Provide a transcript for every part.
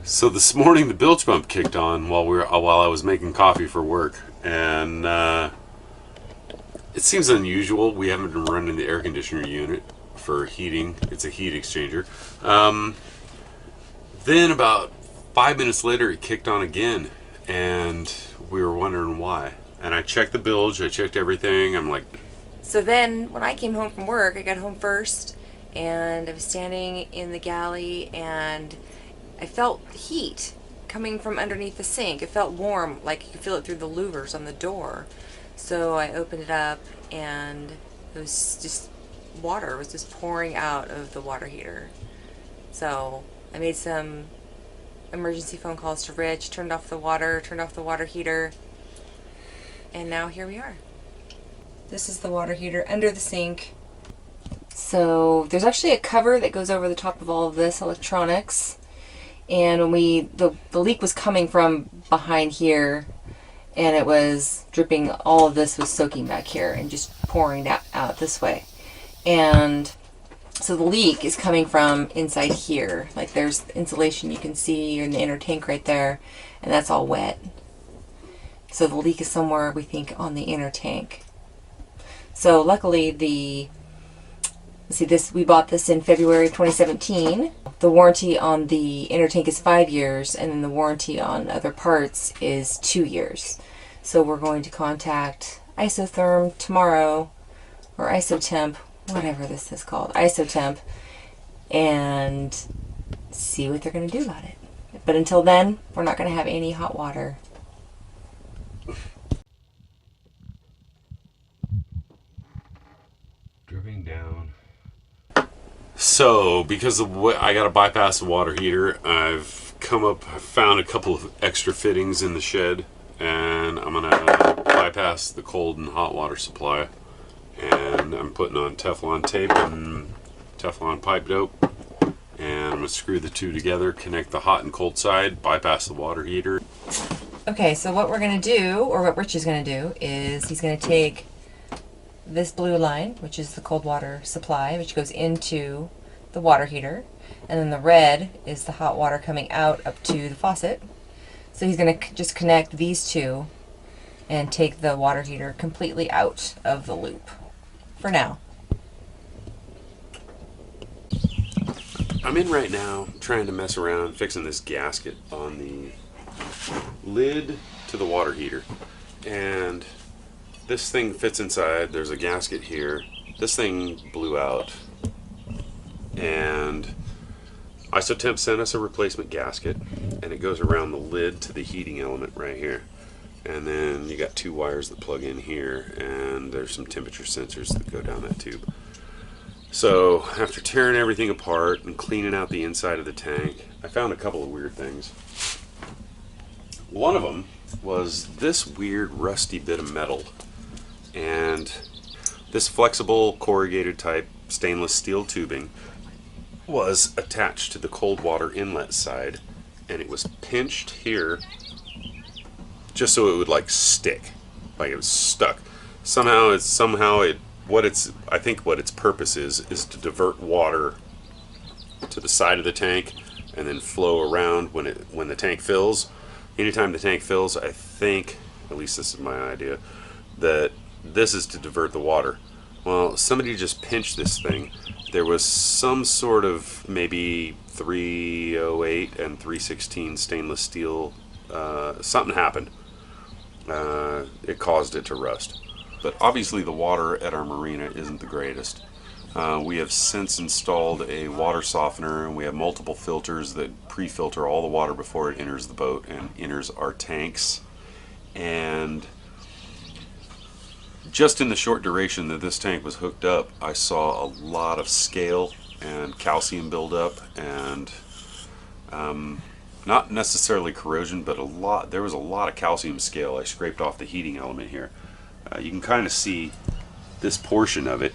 So this morning the bilge pump kicked on while I was making coffee for work, and it seems unusual. We haven't been running the air conditioner unit for heating. It's a heat exchanger. Then about 5 minutes later it kicked on again, and we were wondering why. And I checked the bilge, I checked everything. I'm like... So then when I came home from work, I got home first, and I was standing in the galley, and I felt heat coming from underneath the sink. It felt warm, like you could feel it through the louvers on the door. So I opened it up, and it was just water. It was just pouring out of the water heater. So I made some emergency phone calls to Rich, turned off the water heater, and now here we are. This is the water heater under the sink. So there's actually a cover that goes over the top of all of this electronics. And when the leak was coming from behind here, and it was dripping, all of this was soaking back here and just pouring out this way. And so the leak is coming from inside here. Like there's insulation you can see in the inner tank right there, and that's all wet. So the leak is somewhere, we think, on the inner tank. So luckily we bought this in February 2017. The warranty on the inner tank is 5 years, and then the warranty on other parts is 2 years. So we're going to contact Isotherm tomorrow, or Isotemp, whatever this is called, Isotemp, and see what they're going to do about it. But until then, we're not going to have any hot water. Dripping down. So, because I got to bypass the water heater, I've found a couple of extra fittings in the shed, and I'm going to bypass the cold and hot water supply. And I'm putting on Teflon tape and Teflon pipe dope, and I'm going to screw the two together, connect the hot and cold side, bypass the water heater. Okay, so what we're going to do, or what Rich is going to do, is he's going to take this blue line, which is the cold water supply, which goes into the water heater, and then the red is the hot water coming out up to the faucet. So he's going to just connect these two and take the water heater completely out of the loop for now. I'm in right now trying to mess around fixing this gasket on the lid to the water heater, and this thing fits inside. There's a gasket here. This thing blew out, and Isotemp sent us a replacement gasket, and it goes around the lid to the heating element right here. And then you got two wires that plug in here, and there's some temperature sensors that go down that tube. So after tearing everything apart and cleaning out the inside of the tank, I found a couple of weird things. One of them was this weird rusty bit of metal. And this flexible corrugated type stainless steel tubing was attached to the cold water inlet side, and it was pinched here just so it would like stick, like it was stuck. I think what its purpose is to divert water to the side of the tank and then flow around when the tank fills. Anytime the tank fills, I think, at least this is my idea, that this is to divert the water. Well, somebody just pinched this thing. There was some sort of maybe 308 and 316 stainless steel, something happened. It caused it to rust. But obviously the water at our marina isn't the greatest. We have since installed a water softener, and we have multiple filters that pre-filter all the water before it enters the boat and enters our tanks. And just in the short duration that this tank was hooked up, I saw a lot of scale and calcium buildup, and not necessarily corrosion, but there was a lot of calcium scale I scraped off the heating element here. You can kind of see this portion of it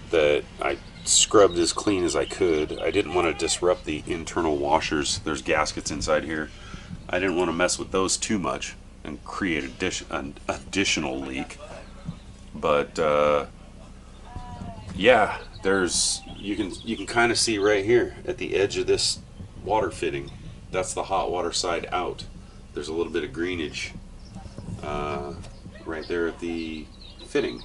that I scrubbed as clean as I could. I didn't want to disrupt the internal washers. There's gaskets inside here. I didn't want to mess with those too much and create an additional leak. But yeah, you can kind of see right here at the edge of this water fitting. That's the hot water side out. There's a little bit of greenage right there at the fitting.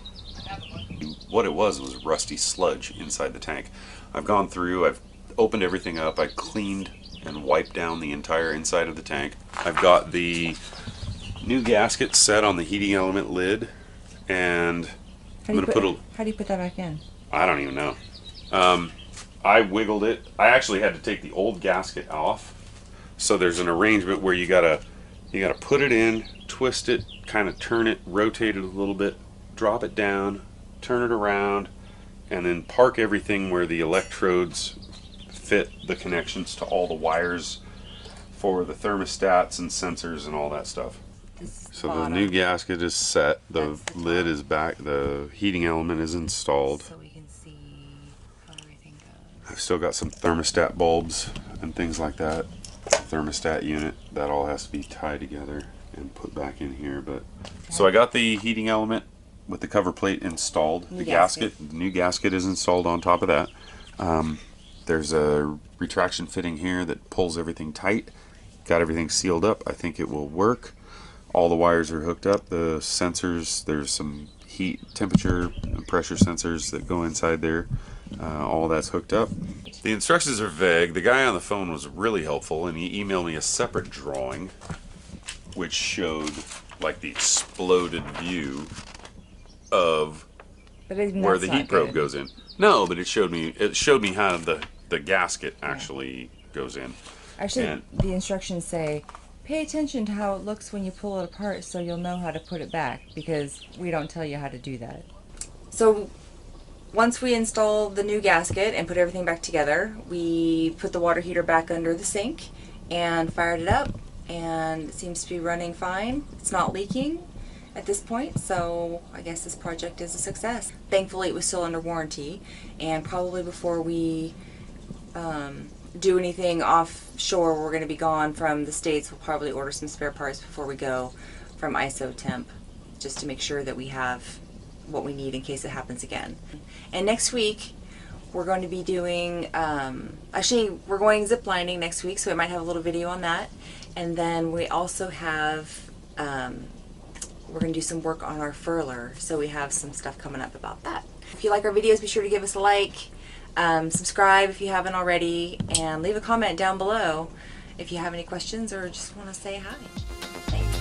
What it was rusty sludge inside the tank. I've gone through, I've opened everything up, I cleaned and wiped down the entire inside of the tank. I've got the new gasket set on the heating element lid, and I'm going to put a... How do you put that back in? I don't even know. I wiggled it. I actually had to take the old gasket off. So there's an arrangement where you gotta put it in, twist it, kind of turn it, rotate it a little bit, drop it down, turn it around, and then park everything where the electrodes fit the connections to all the wires for the thermostats and sensors and all that stuff. So the new gasket is set, the lid is back, the heating element is installed. So we can see how everything goes. I've still got some thermostat bulbs and things like that. Thermostat unit, that all has to be tied together and put back in here. But so I got the heating element with the cover plate installed. The new gasket is installed on top of that. There's a retraction fitting here that pulls everything tight. Got everything sealed up. I think it will work. All the wires are hooked up. The sensors, there's some heat, temperature, and pressure sensors that go inside there. All that's hooked up. The instructions are vague. The guy on the phone was really helpful, and he emailed me a separate drawing which showed like the exploded view of where the heat probe goes in. No, but it showed me how the gasket actually goes in. Actually, the instructions say, pay attention to how it looks when you pull it apart so you'll know how to put it back, because we don't tell you how to do that. So once we install the new gasket and put everything back together, we put the water heater back under the sink and fired it up, and it seems to be running fine. It's not leaking at this point, so I guess this project is a success. Thankfully it was still under warranty, and probably before we do anything offshore, we're going to be gone from the States. We'll probably order some spare parts before we go from Isotemp, just to make sure that we have what we need in case it happens again. And next week we're going to be doing, actually we're going ziplining next week, so we might have a little video on that. And then we also have, we're going to do some work on our furler, so we have some stuff coming up about that. If you like our videos, be sure to give us a like, subscribe if you haven't already, and leave a comment down below if you have any questions or just want to say hi. Thanks.